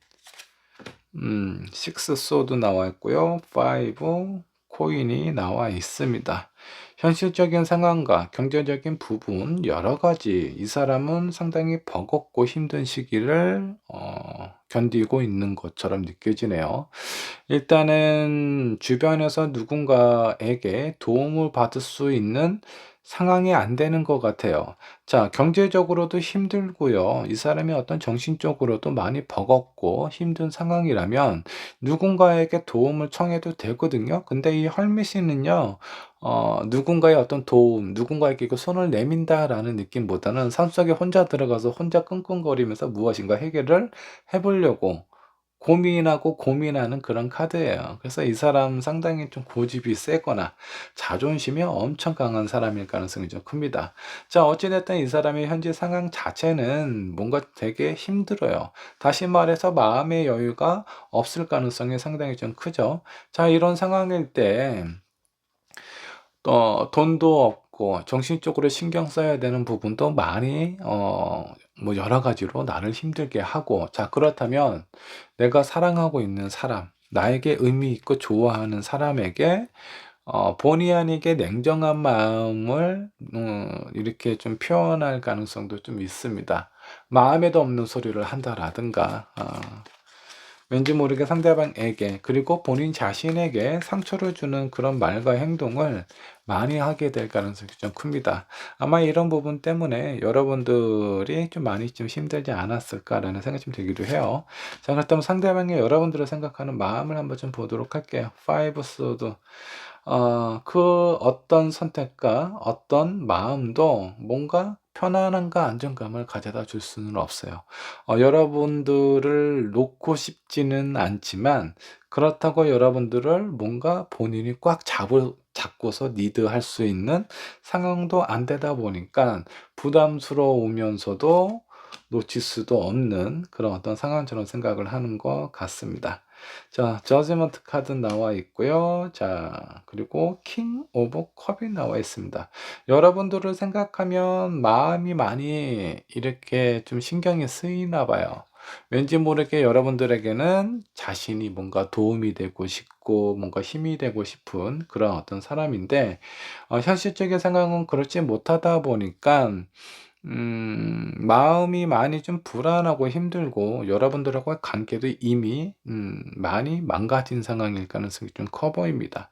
6 소드 나와 있고요. 5 코인이 나와 있습니다. 현실적인 상황과 경제적인 부분 여러 가지, 이 사람은 상당히 버겁고 힘든 시기를 견디고 있는 것처럼 느껴지네요. 일단은 주변에서 누군가에게 도움을 받을 수 있는 상황이 안 되는 것 같아요. 자, 경제적으로도 힘들고요. 이 사람이 어떤 정신적으로도 많이 버겁고 힘든 상황이라면 누군가에게 도움을 청해도 되거든요. 근데 이 헐미씨는요, 누군가의 어떤 도움, 누군가에게 그 손을 내민다라는 느낌보다는 삶속에 혼자 들어가서 혼자 끙끙거리면서 무엇인가 해결을 해보려고 고민하고 고민하는 그런 카드예요. 그래서 이 사람 상당히 좀 고집이 세거나 자존심이 엄청 강한 사람일 가능성이 좀 큽니다. 자, 어찌됐든 이 사람의 현재 상황 자체는 뭔가 되게 힘들어요. 다시 말해서 마음의 여유가 없을 가능성이 상당히 좀 크죠. 자, 이런 상황일 때 돈도 없고 정신적으로 신경 써야 되는 부분도 많이 뭐 여러 가지로 나를 힘들게 하고, 자, 그렇다면 내가 사랑하고 있는 사람, 나에게 의미 있고 좋아하는 사람에게 본의 아니게 냉정한 마음을 이렇게 좀 표현할 가능성도 좀 있습니다. 마음에도 없는 소리를 한다라든가 왠지 모르게 상대방에게 그리고 본인 자신에게 상처를 주는 그런 말과 행동을 많이 하게 될 가능성이 좀 큽니다. 아마 이런 부분 때문에 여러분들이 좀 많이 좀 힘들지 않았을까라는 생각이 좀 들기도 해요. 자, 그렇다면 상대방의 여러분들을 생각하는 마음을 한번 좀 보도록 할게요. 파이브 소드. 그 어떤 선택과 어떤 마음도 뭔가 편안함과 안정감을 가져다 줄 수는 없어요. 여러분들을 놓고 싶지는 않지만 그렇다고 여러분들을 뭔가 본인이 꽉 잡고서 리드할 수 있는 상황도 안 되다 보니까 부담스러우면서도 놓칠 수도 없는 그런 어떤 상황처럼 생각을 하는 것 같습니다. 자, 저지먼트 카드 나와 있고요. 자, 그리고 킹 오브 컵이 나와 있습니다. 여러분들을 생각하면 마음이 많이 이렇게 좀 신경이 쓰이나 봐요. 왠지 모르게 여러분들에게는 자신이 뭔가 도움이 되고 싶고 뭔가 힘이 되고 싶은 그런 어떤 사람인데 현실적인 상황은 그렇지 못하다 보니까 마음이 많이 좀 불안하고 힘들고 여러분들하고의 관계도 이미 많이 망가진 상황일 가능성이 좀 커 보입니다.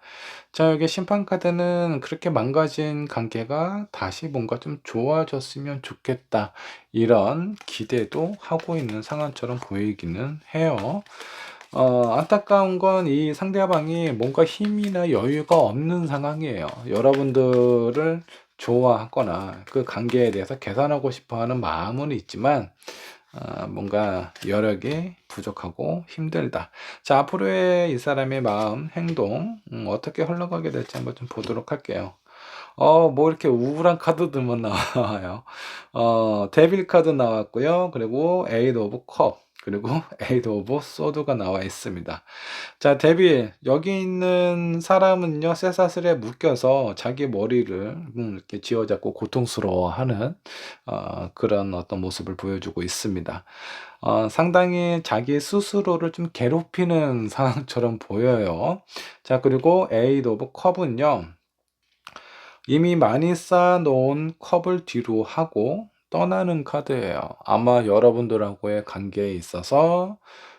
자, 여기 심판 카드는 그렇게 망가진 관계가 다시 뭔가 좀 좋아졌으면 좋겠다. 이런 기대도 하고 있는 상황처럼 보이기는 해요. 안타까운 건 이 상대방이 뭔가 힘이나 여유가 없는 상황이에요. 여러분들을 좋아하거나 그 관계에 대해서 개선하고 싶어 하는 마음은 있지만 뭔가 여력이 부족하고 힘들다. 자, 앞으로의 이 사람의 마음, 행동 어떻게 흘러가게 될지 한번 좀 보도록 할게요. 뭐 이렇게 우울한 카드들만 나와요. 데빌 카드 나왔고요. 그리고 에이드 오브 컵, 그리고 에이드 오브 소드가 나와 있습니다. 자, 데빌, 여기 있는 사람은요, 쇠사슬에 묶여서 자기 머리를 이렇게 쥐어잡고 고통스러워하는 그런 어떤 모습을 보여주고 있습니다. 상당히 자기 스스로를 좀 괴롭히는 상황처럼 보여요. 자, 그리고 에이드 오브 컵은요, 이미 많이 쌓아놓은 컵을 뒤로 하고 떠나는 카드예요. 아마 여러분들하고의 관계에 있어서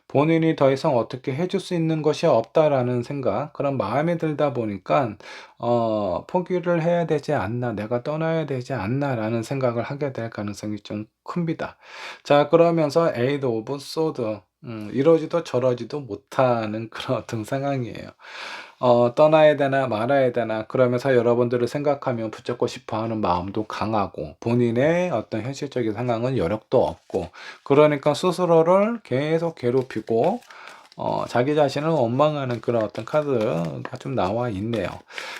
본인이 더 이상 어떻게 해줄 수 있는 것이 없다라는 생각, 그런 마음이 들다 보니까 포기를 해야 되지 않나, 내가 떠나야 되지 않나라는 생각을 하게 될 가능성이 좀 큽니다. 자, 그러면서 에이드 오브 소드, 이러지도 저러지도 못하는 그런 어떤 상황이에요. 떠나야 되나 말아야 되나 그러면서 여러분들을 생각하면 붙잡고 싶어 하는 마음도 강하고 본인의 어떤 현실적인 상황은 여력도 없고 그러니까 스스로를 계속 괴롭히고 자기 자신을 원망하는 그런 어떤 카드가 좀 나와 있네요.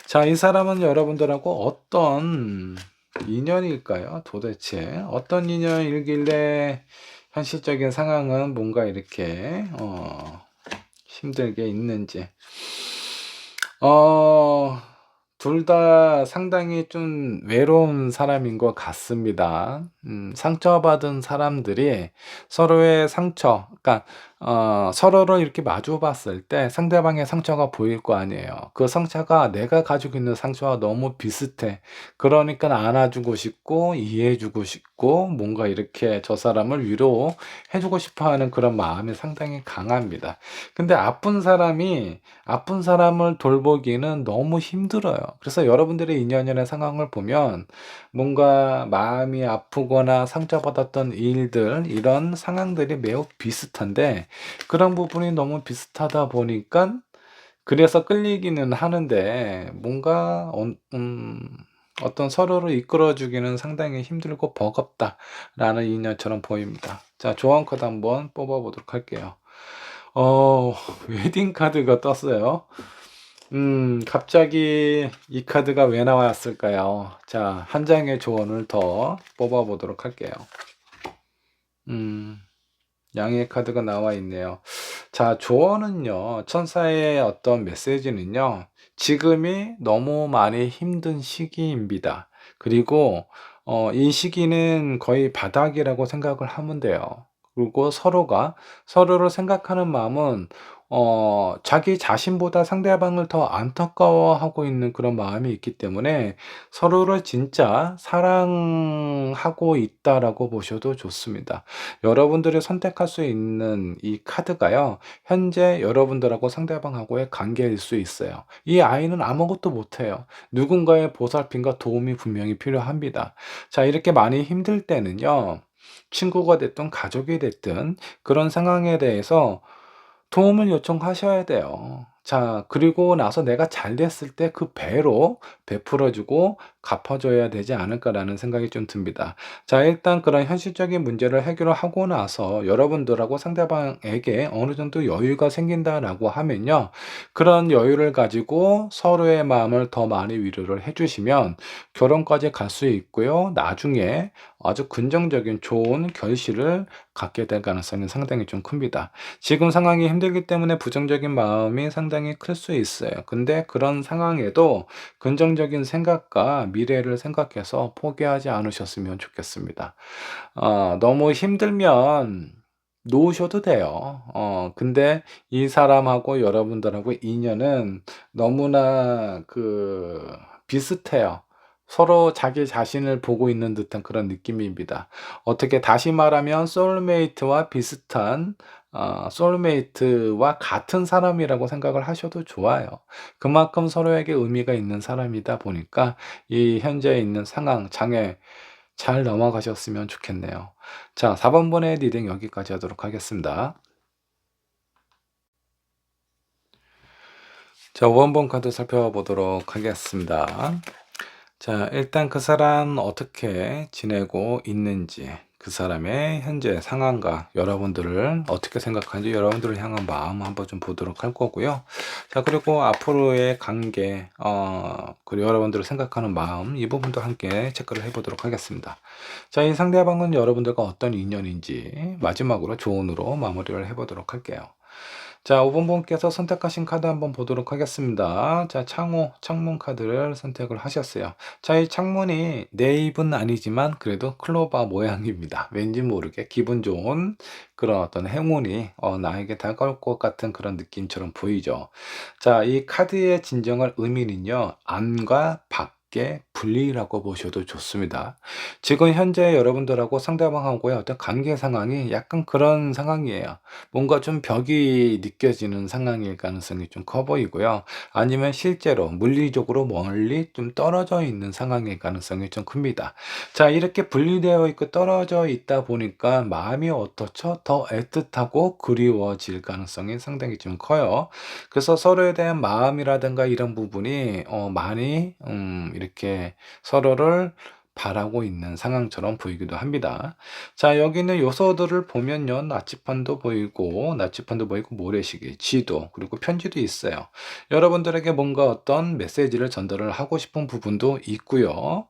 자, 이 사람은 여러분들하고 어떤 인연일까요? 도대체 어떤 인연이길래 현실적인 상황은 뭔가 이렇게 힘들게 있는지. 어, 둘 다 상당히 좀 외로운 사람인 것 같습니다. 상처받은 사람들이 서로의 상처, 그러니까 서로를 이렇게 마주 봤을 때 상대방의 상처가 보일 거 아니에요. 그 상처가 내가 가지고 있는 상처와 너무 비슷해. 그러니까 안아주고 싶고 이해해주고 싶고 뭔가 이렇게 저 사람을 위로해주고 싶어 하는 그런 마음이 상당히 강합니다. 근데 아픈 사람을 돌보기는 너무 힘들어요. 그래서 여러분들의 인연이나 상황을 보면 뭔가 마음이 아프거나 상처받았던 일들, 이런 상황들이 매우 비슷한데 그런 부분이 너무 비슷하다 보니까 그래서 끌리기는 하는데 뭔가 어떤 서로를 이끌어주기는 상당히 힘들고 버겁다라는 인연처럼 보입니다. 자, 조언 카드 한번 뽑아보도록 할게요. 웨딩 카드가 떴어요. 갑자기 이 카드가 왜 나왔을까요? 자, 한 장의 조언을 더 뽑아보도록 할게요. 양의 카드가 나와 있네요. 자, 조언은요, 천사의 어떤 메시지는요, 지금이 너무 많이 힘든 시기입니다. 그리고 이 시기는 거의 바닥이라고 생각을 하면 돼요. 그리고 서로가 서로를 생각하는 마음은 자기 자신보다 상대방을 더 안타까워하고 있는 그런 마음이 있기 때문에 서로를 진짜 사랑하고 있다라고 보셔도 좋습니다. 여러분들이 선택할 수 있는 이 카드가요, 현재 여러분들하고 상대방하고의 관계일 수 있어요. 이 아이는 아무것도 못해요. 누군가의 보살핌과 도움이 분명히 필요합니다. 자, 이렇게 많이 힘들 때는요, 친구가 됐든 가족이 됐든 그런 상황에 대해서 도움을 요청하셔야 돼요. 자, 그리고 나서 내가 잘 됐을 때 그 배로 베풀어 주고 갚아 줘야 되지 않을까라는 생각이 좀 듭니다. 자, 일단 그런 현실적인 문제를 해결을 하고 나서 여러분들하고 상대방에게 어느 정도 여유가 생긴다라고 하면요, 그런 여유를 가지고 서로의 마음을 더 많이 위로를 해 주시면 결혼까지 갈 수 있고요. 나중에 아주 긍정적인 좋은 결실을 갖게 될 가능성이 상당히 좀 큽니다. 지금 상황이 힘들기 때문에 부정적인 마음이 상당히 클 수 있어요. 근데 그런 상황에도 긍정적인 생각과 미래를 생각해서 포기하지 않으셨으면 좋겠습니다. 너무 힘들면 놓으셔도 돼요. 근데 이 사람하고 여러분들하고 인연은 너무나 비슷해요. 서로 자기 자신을 보고 있는 듯한 그런 느낌입니다. 어떻게 다시 말하면 소울메이트와 비슷한, 소울메이트와 같은 사람이라고 생각을 하셔도 좋아요. 그만큼 서로에게 의미가 있는 사람이다 보니까 이 현재 있는 상황, 장애 잘 넘어가셨으면 좋겠네요. 자, 4번 번의 리딩 여기까지 하도록 하겠습니다. 자, 5번 번 카드 살펴보도록 하겠습니다. 자, 일단 그 사람 어떻게 지내고 있는지, 그 사람의 현재 상황과 여러분들을 어떻게 생각하는지 여러분들을 향한 마음 한번 좀 보도록 할 거고요. 자, 그리고 앞으로의 관계, 그리고 여러분들을 생각하는 마음, 이 부분도 함께 체크를 해보도록 하겠습니다. 자, 이 상대방은 여러분들과 어떤 인연인지 마지막으로 조언으로 마무리를 해보도록 할게요. 자, 5번 분께서 선택하신 카드 한번 보도록 하겠습니다. 자, 창문 카드를 선택을 하셨어요. 자, 이 창문이 내 입은 아니지만 그래도 클로바 모양입니다. 왠지 모르게 기분 좋은 그런 어떤 행운이 나에게 다가올 것 같은 그런 느낌처럼 보이죠. 자, 이 카드의 진정한 의미는요, 안과 밖의 분리라고 보셔도 좋습니다. 지금 현재 여러분들하고 상대방하고의 어떤 관계 상황이 약간 그런 상황이에요. 뭔가 좀 벽이 느껴지는 상황일 가능성이 좀 커 보이고요. 아니면 실제로 물리적으로 멀리 좀 떨어져 있는 상황일 가능성이 좀 큽니다. 자, 이렇게 분리되어 있고 떨어져 있다 보니까 마음이 어떻죠? 더 애틋하고 그리워질 가능성이 상당히 좀 커요. 그래서 서로에 대한 마음이라든가 이런 부분이 많이 이렇게 서로를 바라고 있는 상황처럼 보이기도 합니다. 자, 여기 있는 요소들을 보면요, 나치판도 보이고 모래시계, 지도, 그리고 편지도 있어요. 여러분들에게 뭔가 어떤 메시지를 전달을 하고 싶은 부분도 있고요.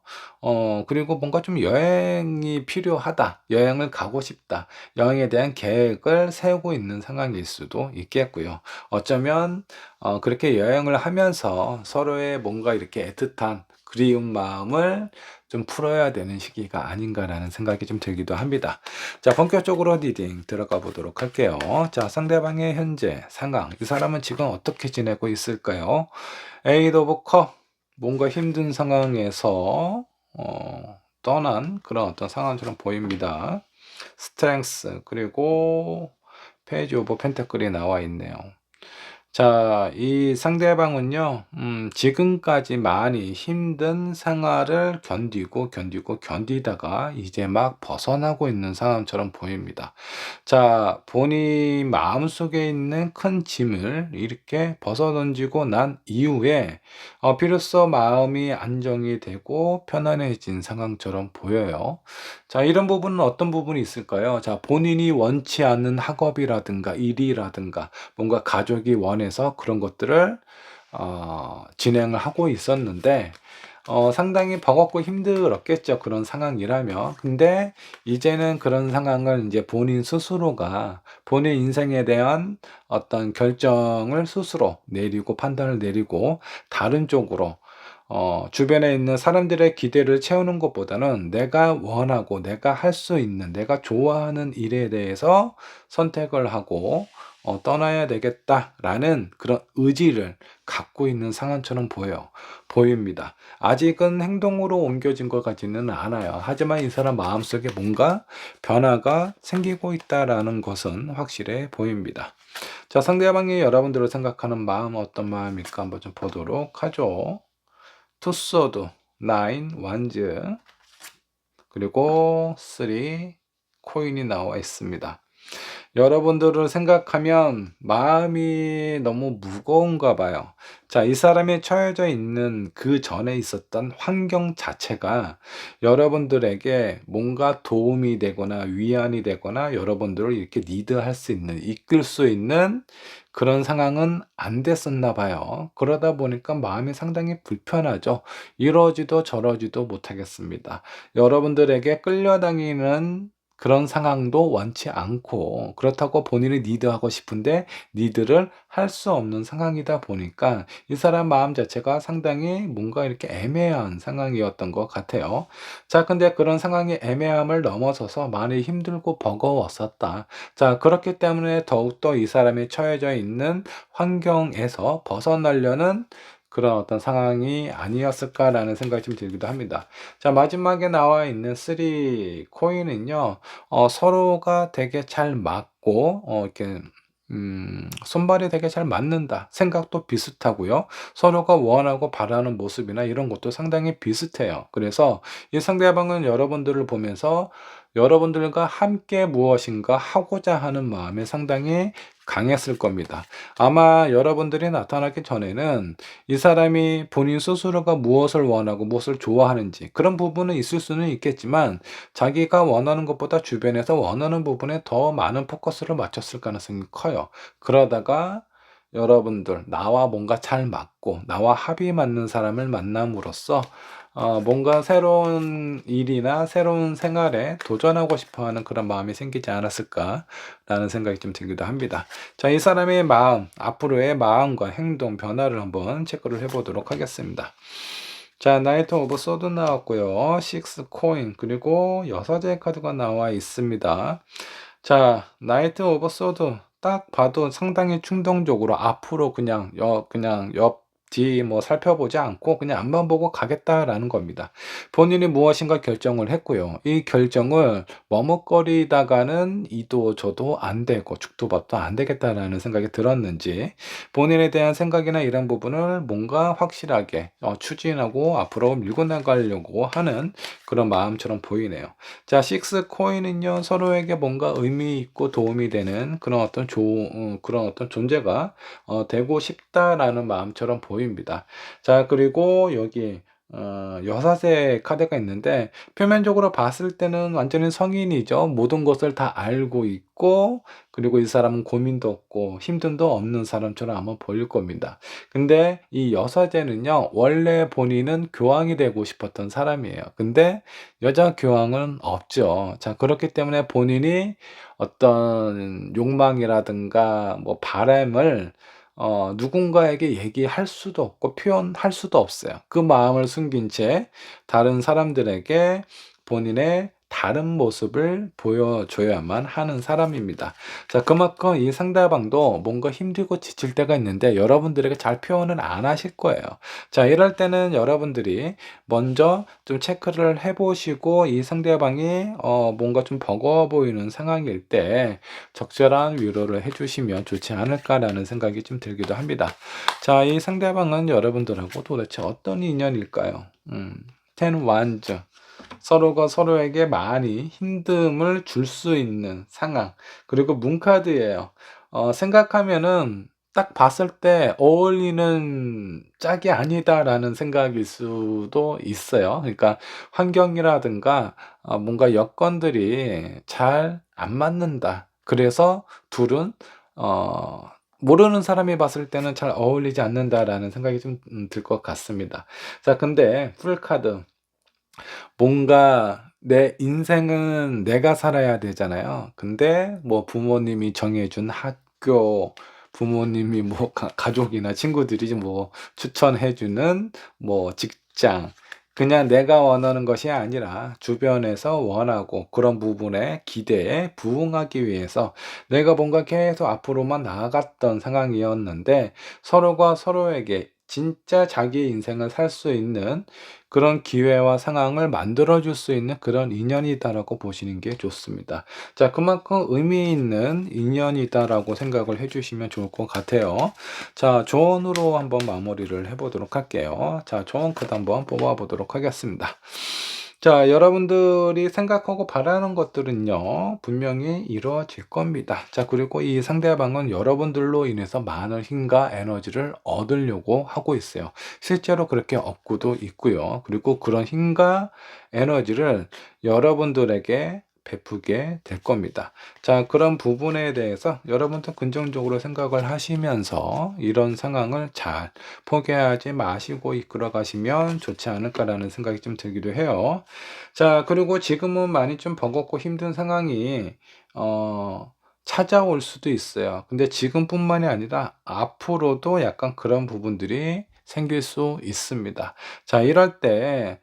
그리고 뭔가 좀 여행이 필요하다, 여행을 가고 싶다, 여행에 대한 계획을 세우고 있는 상황일 수도 있겠고요. 어쩌면 그렇게 여행을 하면서 서로의 뭔가 이렇게 애틋한 그리운 마음을 좀 풀어야 되는 시기가 아닌가라는 생각이 좀 들기도 합니다. 자, 본격적으로 리딩 들어가 보도록 할게요. 자, 상대방의 현재 상황, 이 사람은 지금 어떻게 지내고 있을까요? 에이드 오브 컵, 뭔가 힘든 상황에서 떠난 그런 어떤 상황처럼 보입니다. 스트렝스, 그리고 페이지 오브 펜타클이 나와 있네요. 자, 이 상대방은요, 지금까지 많이 힘든 생활을 견디다가 이제 막 벗어나고 있는 상황처럼 보입니다. 자, 본인 마음속에 있는 큰 짐을 이렇게 벗어던지고 난 이후에 비로소 마음이 안정이 되고 편안해진 상황처럼 보여요. 자, 이런 부분은 어떤 부분이 있을까요? 자, 본인이 원치 않는 학업이라든가 일이라든가 뭔가 가족이 원해서 그런 것들을 진행을 하고 있었는데 상당히 버겁고 힘들었겠죠. 그런 상황이라면. 근데 이제는 그런 상황을 이제 본인 스스로가 본인 인생에 대한 어떤 결정을 스스로 내리고 판단을 내리고 다른 쪽으로 주변에 있는 사람들의 기대를 채우는 것보다는 내가 원하고 내가 할 수 있는 내가 좋아하는 일에 대해서 선택을 하고 떠나야 되겠다라는 그런 의지를 갖고 있는 상황처럼 보입니다. 아직은 행동으로 옮겨진 것 같지는 않아요. 하지만 이 사람 마음속에 뭔가 변화가 생기고 있다라는 것은 확실해 보입니다. 자, 상대방이 여러분들을 생각하는 마음은 어떤 마음일까 한번 좀 보도록 하죠. 투소드, 나인, 완즈, 그리고 3, 코인이 나와 있습니다. 여러분들을 생각하면 마음이 너무 무거운가 봐요. 자, 이 사람이 처해져 있는 그 전에 있었던 환경 자체가 여러분들에게 뭔가 도움이 되거나 위안이 되거나 여러분들을 이렇게 리드할 수 있는, 이끌 수 있는 그런 상황은 안 됐었나 봐요. 그러다 보니까 마음이 상당히 불편하죠. 이러지도 저러지도 못하겠습니다. 여러분들에게 끌려다니는 그런 상황도 원치 않고, 그렇다고 본인이 리드하고 싶은데 리드를 할 수 없는 상황이다 보니까 이 사람 마음 자체가 상당히 뭔가 이렇게 애매한 상황이었던 것 같아요. 자, 근데 그런 상황의 애매함을 넘어서서 많이 힘들고 버거웠었다. 자, 그렇기 때문에 더욱더 이 사람이 처해져 있는 환경에서 벗어나려는 그런 어떤 상황이 아니었을까라는 생각이 좀 들기도 합니다. 자, 마지막에 나와 있는 3 코인은요, 서로가 되게 잘 맞고, 이렇게, 손발이 되게 잘 맞는다. 생각도 비슷하고요. 서로가 원하고 바라는 모습이나 이런 것도 상당히 비슷해요. 그래서 이 상대방은 여러분들을 보면서 여러분들과 함께 무엇인가 하고자 하는 마음이 상당히 강했을 겁니다. 아마 여러분들이 나타나기 전에는 이 사람이 본인 스스로가 무엇을 원하고 무엇을 좋아하는지 그런 부분은 있을 수는 있겠지만 자기가 원하는 것보다 주변에서 원하는 부분에 더 많은 포커스를 맞췄을 가능성이 커요. 그러다가 여러분들 나와 뭔가 잘 맞고 나와 합이 맞는 사람을 만남으로써 뭔가 새로운 일이나 새로운 생활에 도전하고 싶어 하는 그런 마음이 생기지 않았을까라는 생각이 좀 들기도 합니다. 자, 이 사람의 마음, 앞으로의 마음과 행동 변화를 한번 체크를 해보도록 하겠습니다. 자, 나이트 오브 소드 나왔고요. 6 코인, 그리고 여섯의 카드가 나와 있습니다. 자, 나이트 오브 소드 딱 봐도 상당히 충동적으로 앞으로 그냥 옆 뒤 뭐 살펴보지 않고 그냥 앞만 보고 가겠다라는 겁니다. 본인이 무엇인가 결정을 했고요. 이 결정을 머뭇거리다가는 이도 저도 안 되고 죽도 밥도 안 되겠다라는 생각이 들었는지 본인에 대한 생각이나 이런 부분을 뭔가 확실하게 추진하고 앞으로 밀고 나가려고 하는 그런 마음처럼 보이네요. 자, 6 코인은요, 서로에게 뭔가 의미 있고 도움이 되는 그런 어떤 존재가 되고 싶다라는 마음처럼 보입니다. 자, 그리고 여기 여사제 카드가 있는데 표면적으로 봤을 때는 완전히 성인이죠. 모든 것을 다 알고 있고 그리고 이 사람은 고민도 없고 힘듦도 없는 사람처럼 아마 보일 겁니다. 근데 이 여사제는요, 원래 본인은 교황이 되고 싶었던 사람이에요. 근데 여자 교황은 없죠. 자, 그렇기 때문에 본인이 어떤 욕망이라든가 뭐 바람을 누군가에게 얘기할 수도 없고 표현할 수도 없어요. 그 마음을 숨긴 채 다른 사람들에게 본인의 다른 모습을 보여줘야만 하는 사람입니다. 자, 그만큼 이 상대방도 뭔가 힘들고 지칠 때가 있는데 여러분들에게 잘 표현을 안 하실 거예요. 자, 이럴 때는 여러분들이 먼저 좀 체크를 해보시고 이 상대방이 뭔가 좀 버거워 보이는 상황일 때 적절한 위로를 해주시면 좋지 않을까라는 생각이 좀 들기도 합니다. 자, 이 상대방은 여러분들하고 도대체 어떤 인연일까요? 10 wands. 서로가 서로에게 많이 힘듦을 줄 수 있는 상황. 그리고 문카드예요. 생각하면은 딱 봤을 때 '어울리는 짝이 아니다.'라는 생각일 수도 있어요. 그러니까 환경이라든가 뭔가 여건들이 잘 안 맞는다. 그래서 둘은 모르는 사람이 봤을 때는 '잘 어울리지 않는다.'라는 생각이 좀 들 것 같습니다. 자, 근데 풀 카드. 뭔가 내 인생은 내가 살아야 되잖아요. 근데 뭐 부모님이 정해 준 학교, 부모님이 뭐 가족이나 친구들이 뭐 추천해 주는 뭐 입장, 그냥 내가 원하는 것이 아니라 주변에서 원하고 그런 부분에 기대에 부응하기 위해서 내가 뭔가 계속 앞으로만 나아갔던 상황이었는데 서로가 서로에게 진짜 자기의 인생을 살 수 있는 그런 기회와 상황을 만들어 줄 수 있는 그런 인연이다라고 보시는 게 좋습니다. 자, 그만큼 의미 있는 인연이다라고 생각을 해 주시면 좋을 것 같아요. 자, 조언으로 한번 마무리를 해 보도록 할게요. 자, 조언 카드 한번 뽑아 보도록 하겠습니다. 자, 여러분들이 생각하고 바라는 것들은요, 분명히 이루어질 겁니다. 자, 그리고 이 상대방은 여러분들로 인해서 많은 힘과 에너지를 얻으려고 하고 있어요. 실제로 그렇게 얻고도 있고요. 그리고 그런 힘과 에너지를 여러분들에게 베푸게 될 겁니다. 자, 그런 부분에 대해서 여러분도 긍정적으로 생각을 하시면서 이런 상황을 잘 포기하지 마시고 이끌어 가시면 좋지 않을까라는 생각이 좀 들기도 해요. 자, 그리고 지금은 많이 좀 버겁고 힘든 상황이 어 찾아올 수도 있어요. 근데 지금뿐만이 아니라 앞으로도 약간 그런 부분들이 생길 수 있습니다. 자, 이럴 때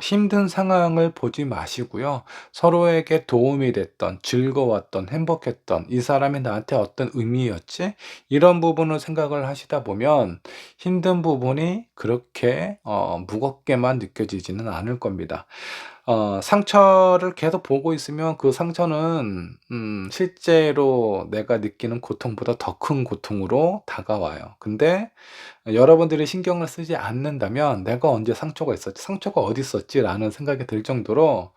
힘든 상황을 보지 마시고요. 서로에게 도움이 됐던, 즐거웠던, 행복했던 '이 사람이 나한테 어떤 의미였지?' 이런 부분을 생각을 하시다 보면 힘든 부분이 그렇게 무겁게만 느껴지지는 않을 겁니다. 상처를 계속 보고 있으면 그 상처는 실제로 내가 느끼는 고통보다 더 큰 고통으로 다가와요. 근데 여러분들이 신경을 쓰지 않는다면 '내가 언제 상처가 있었지? 상처가 어디 있었지?'라는 생각이 들 정도로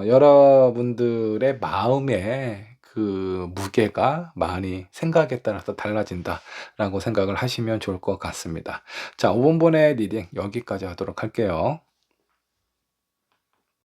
여러분들의 마음의 그 무게가 많이 생각에 따라서 달라진다라고 생각을 하시면 좋을 것 같습니다. 자, 5 번분의 리딩 여기까지 하도록 할게요.